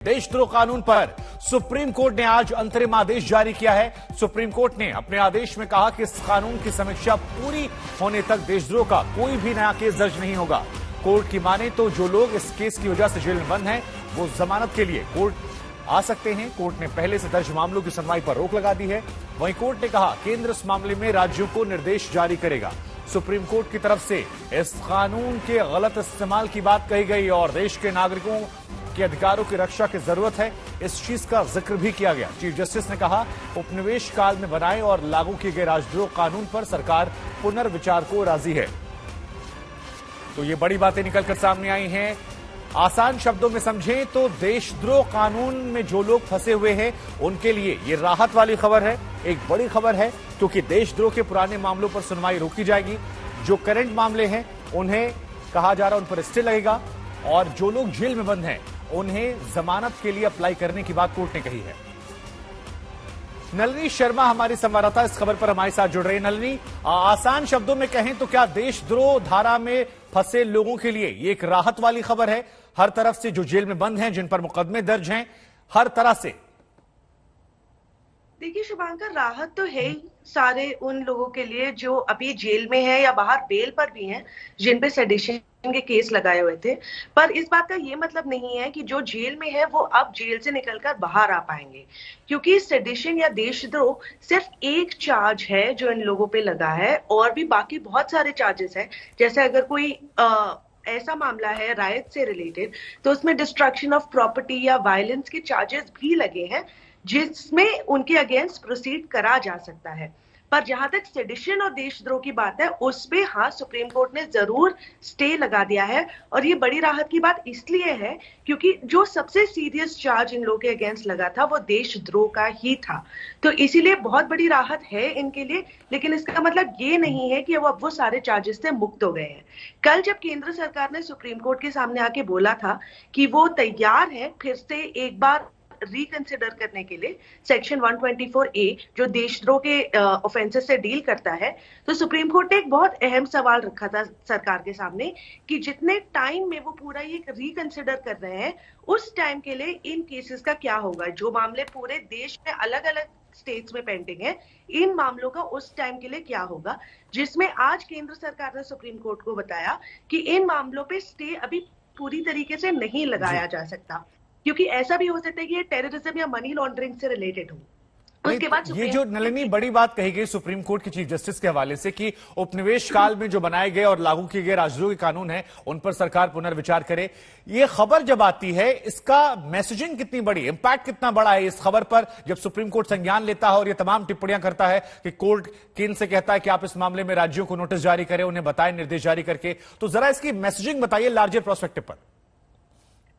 देशद्रोह कानून पर सुप्रीम कोर्ट ने आज अंतरिम आदेश जारी किया है। सुप्रीम कोर्ट ने अपने आदेश में कहा कि इस कानून की समीक्षा पूरी होने तक देशद्रोह का कोई भी नया केस दर्ज नहीं होगा। कोर्ट की माने तो जो लोग इस केस की वजह से जेल में बंद हैं, वो जमानत के लिए कोर्ट आ सकते हैं। कोर्ट ने पहले से दर्ज मामलों की सुनवाई पर रोक लगा दी है। वहीं कोर्ट ने कहा केंद्र इस मामले में राज्यों को निर्देश जारी करेगा। सुप्रीम कोर्ट की तरफ से इस कानून के गलत इस्तेमाल की बात कही गई और देश के नागरिकों के अधिकारों की रक्षा की जरूरत है, इस चीज का जिक्र भी किया गया। चीफ जस्टिस ने कहा उपनिवेश काल में बनाए और लागू किए गए राजद्रोह कानून पर सरकार पुनर्विचार को राजी है। तो ये बड़ी बातें निकलकर सामने आई हैं। आसान शब्दों में समझें तो देशद्रोह कानून में जो लोग फंसे हुए हैं उनके लिए ये राहत वाली खबर है, एक बड़ी खबर है, क्योंकि देशद्रोह के पुराने मामलों पर सुनवाई रोकी जाएगी। जो करंट मामले हैं उन्हें कहा जा रहा है उन पर स्टे लगेगा और जो लोग जेल में बंद हैं उन्हें जमानत के लिए अप्लाई करने की बात कोर्ट ने कही है। नलिनी शर्मा हमारी संवाददाता इस खबर पर हमारे साथ जुड़ रही है। नलिनी, आसान शब्दों में कहें तो क्या देशद्रोह धारा में फंसे लोगों के लिए ये एक राहत वाली खबर है? हर तरफ से जो जेल में बंद हैं, जिन पर मुकदमे दर्ज हैं, हर तरह से। देखिए शुभांकर, राहत तो है ही सारे उन लोगों के लिए जो अभी जेल में हैं या बाहर बेल पर भी हैं, जिन पे सेडिशन के केस लगाए हुए थे। पर इस बात का ये मतलब नहीं है कि जो जेल में है वो अब जेल से निकलकर बाहर आ पाएंगे, क्योंकि सेडिशन या देशद्रोह सिर्फ एक चार्ज है जो इन लोगों पे लगा है, और भी बाकी बहुत सारे चार्जेस हैं। जैसे अगर कोई ऐसा मामला है रायट से रिलेटेड, तो उसमें डिस्ट्रक्शन ऑफ प्रॉपर्टी या वायलेंस के चार्जेस भी लगे हैं, जिसमें उनके अगेंस्ट प्रोसीड करा जा सकता है। पर जहां तक सेडिशन और देशद्रोह की बात है, उस पे हाँ सुप्रीम कोर्ट ने जरूर स्टे लगा दिया है। और ये बड़ी राहत की बात इसलिए है क्योंकि जो सबसे सीरियस चार्ज इन लोगों के अगेंस्ट लगा था वो देशद्रोह का ही था। तो इसीलिए बहुत बड़ी राहत है इनके लिए, लेकिन इसका मतलब ये नहीं है कि वो सारे चार्जेस से मुक्त हो गए हैं। कल जब केंद्र सरकार ने सुप्रीम कोर्ट के सामने आके बोला था कि वो तैयार है फिर से एक बार रिकंसिडर करने के लिए सेक्शन 124A जो देशद्रोह के ऑफेंसेस से डील करता है, तो सुप्रीम कोर्ट ने एक बहुत अहम सवाल रखा था सरकार के सामने कि जितने टाइम में वो पूरा ये रिकंसिडर कर रहे हैं, उस टाइम के लिए इन केसेस का क्या होगा। जो मामले पूरे देश में अलग अलग स्टेट्स में पेंडिंग है, इन मामलों का उस टाइम के लिए क्या होगा, जिसमें आज केंद्र सरकार ने सुप्रीम कोर्ट को बताया कि इन मामलों पे स्टे अभी पूरी तरीके से नहीं लगाया जा सकता, क्योंकि ऐसा भी हो सकता है कि ये टेररिज्म या मनी लॉन्ड्रिंग से रिलेटेड हो। उसके बाद ये जो नलिनी बड़ी बात कही गई सुप्रीम कोर्ट के चीफ जस्टिस के हवाले से कि उपनिवेश काल में जो बनाए गए और लागू किए गए राजद्रोह के कानून है उन पर सरकार पुनर्विचार करे, ये खबर जब आती है इसका मैसेजिंग कितनी बड़ी, इंपैक्ट कितना बड़ा है इस खबर पर जब सुप्रीम कोर्ट संज्ञान लेता है और ये तमाम टिप्पणियां करता है कि कोर्ट केंद्र से कहता है कि आप इस मामले में राज्यों को नोटिस जारी करें, उन्हें बताएं निर्देश जारी करके। तो जरा इसकी मैसेजिंग बताइए लार्जर प्रोस्पेक्टिव पर।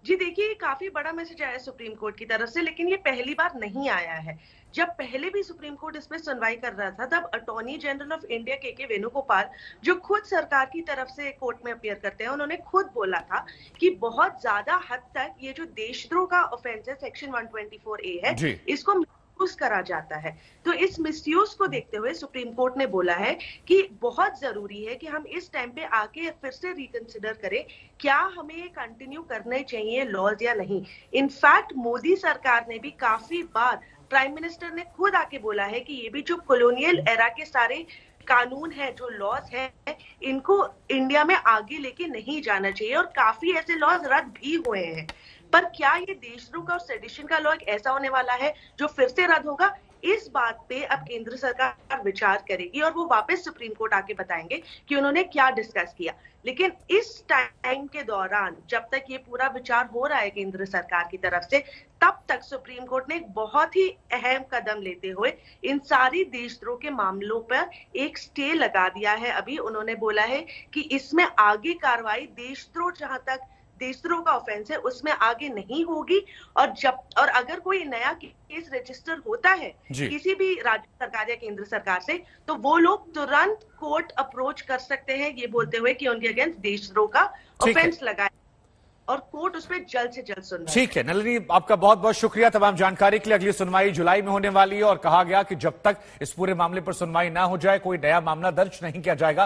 जी देखिए, काफी बड़ा मैसेज आया सुप्रीम कोर्ट की तरफ से, लेकिन ये पहली बार नहीं आया है। जब पहले भी सुप्रीम कोर्ट इस पे सुनवाई कर रहा था, तब अटॉर्नी जनरल ऑफ इंडिया के वेणुगोपाल, जो खुद सरकार की तरफ से कोर्ट में अपीयर करते हैं, उन्होंने खुद बोला था कि बहुत ज्यादा हद तक ये जो देशद्रोह का ऑफेंस है सेक्शन 124A है, इसको मिसयूज करा जाता है। तो इस मिसयूज को देखते हुए सुप्रीम कोर्ट ने बोला है कि बहुत जरूरी है कि हम इस टाइम पे आके फिर से रिकंसिडर करें, क्या हमें ये कंटिन्यू करने चाहिए लॉज या नहीं। इनफैक्ट मोदी सरकार ने भी काफी बार, प्राइम मिनिस्टर ने खुद आके बोला है कि ये भी जो कॉलोनियल एरा के सारे कानून है, जो लॉज है, इनको इंडिया में आगे लेके नहीं जाना चाहिए, और काफी ऐसे लॉज रद्द भी हुए हैं। पर क्या ये देशद्रोह का और सेडिशन का लॉ एक ऐसा होने वाला है जो फिर से रद्द होगा? इस बात पे अब केंद्र सरकार विचार करेगी और वो वापस सुप्रीम कोर्ट आके बताएंगे कि उन्होंने क्या डिस्कस किया। लेकिन इस टाइम के दौरान जब तक ये पूरा विचार हो रहा है केंद्र सरकार की तरफ से, तब तक सुप्रीम कोर्ट ने एक बहुत ही अहम कदम लेते हुए इन सारी देशद्रोह के मामलों पर एक स्टे लगा दिया है। अभी उन्होंने बोला है कि इसमें आगे कार्रवाई देशद्रोह, जहां तक देशद्रोह का ऑफेंस है, उसमें आगे नहीं होगी। और अगर कोई नया केस रजिस्टर होता है किसी भी राज्य सरकार या केंद्र सरकार से, तो वो लोग तुरंत कोर्ट अप्रोच कर सकते हैं ये बोलते हुए कि उनके अगेंस्ट देशद्रोह का ऑफेंस लगाए, और कोर्ट उस पर जल्द से जल्द सुनवाई। ठीक है नलिनी, आपका बहुत बहुत शुक्रिया तमाम जानकारी के लिए। अगली सुनवाई जुलाई में होने वाली है और कहा गया कि जब तक इस पूरे मामले पर सुनवाई ना हो जाए कोई नया मामला दर्ज नहीं किया जाएगा।